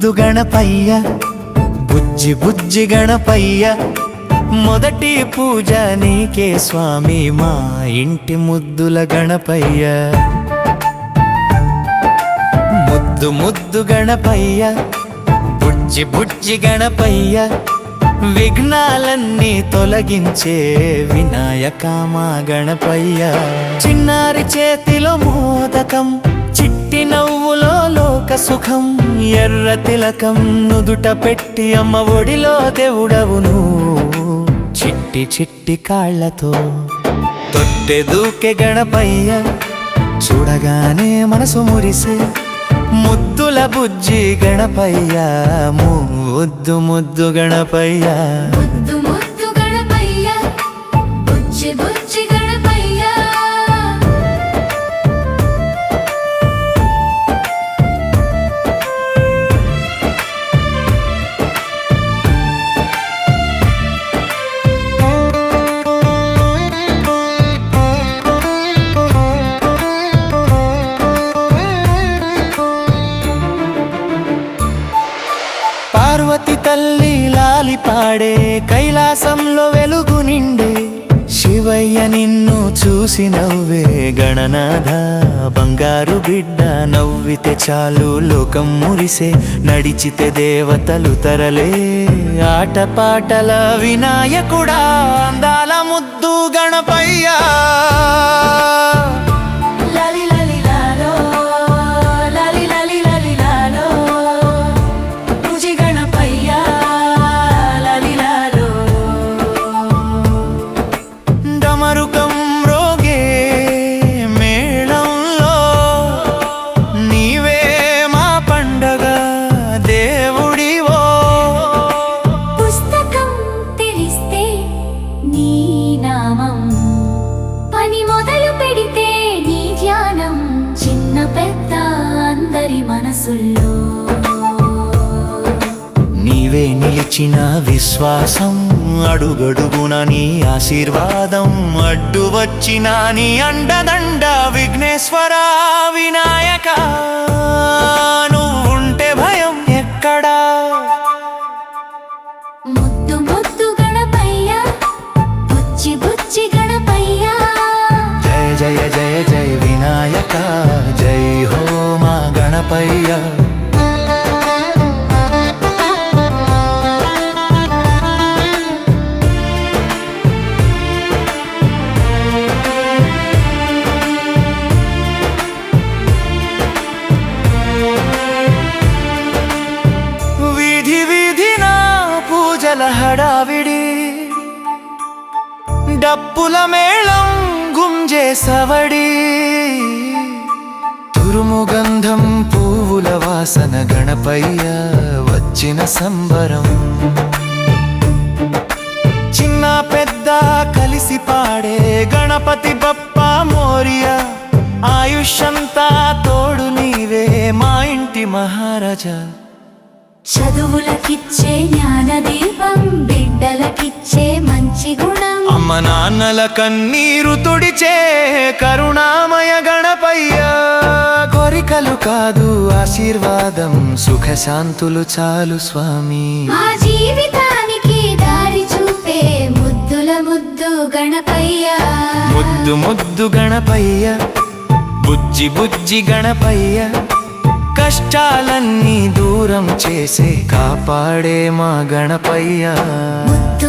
ముద్దు గణపయ్య బుజ్జి బుజ్జి గణపయ్య మొదటి పూజ నీకే స్వామి మా ఇంటి ముద్దుల గణపయ్య ముద్దు ముద్దు గణపయ్య బుజ్జి బుజ్జి గణపయ్య విఘ్నాలన్నీ తొలగించే వినాయక మా గణపయ్య చిన్నారి చేతిలో మోదకం చిట్టి నవ్వులో లోక సుఖం ఎర్ర తిలకం నుదుట పెట్టి అమ్మ ఒడిలో దేవుడవును చిట్టి చిట్టి కాళ్లతో తొట్టె దూకే గణపయ్య చూడగానే మనసు మురిసే ముద్దుల బుజ్జి గణపయ్య ముద్దు ముద్దు గణపయ్య ముద్దు ముద్దు గణపయ్య బుజ్జి బుజ్జి గణపయ్య పార్వతి తల్లి లాలి పాడే కైలాసంలో వెలుగు నిండే శివయ్య నిన్ను చూసి నవ్వే గణనాథ బంగారు బిడ్డ నవ్వితే చాలు లోకం మురిసే నడిచితే దేవతలు తరలే ఆటపాటల వినాయకుడా అందాల ముద్దు గణపయ్య డమరుకం రోగే మేళంలో నీవే మా పండగ దేవుడివో పుస్తకం తెరిస్తే నీ నామం పని మొదలు పెడితే నీ ధ్యానం చిన్న పెద్ద అందరి మనసుల్లో నీవే నిలిచిన విశ్వాసం అడుగడుగున నీ ఆశీర్వాదం అడ్డు వచ్చిన నీ అండదండ విఘ్నేశ్వర వినాయక నువ్వుంటే భయం ఎక్కడా ముద్దు ముద్దు గణపయ్య బుజ్జి బుజ్జి గణపయ్య జయ జయ జయ జయ వినాయక జై హో మా గణపయ్య హడావిడి డప్పుల మేళం గుంజే సవడి తురుము గంధం పువ్వుల వాసన గణపయ్య వచ్చిన సంబరం చిన్న పెద్ద కలిసి పాడే గణపతి బప్ప మోరియా ఆయుష్యంతా తోడు నీవే మా ఇంటి మహారాజా చదువులకిచ్చే జ్ఞానదీపం బిడ్డలకిచ్చే మంచి గుణం అమ్మ నాన్నల కన్నీరు తుడిచే కరుణామయ గణపయ్య కోరికలు కాదు ఆశీర్వాదం సుఖశాంతులు చాలు స్వామి మా జీవితానికి దారి చూపే ముద్దుల ముద్దు గణపయ్య ముద్దు ముద్దు గణపయ్య బుజ్జి బుజ్జి గణపయ్య కష్టాలన్నీ దూరం చేసే కాపాడే మా గణపయ్య ముద్దు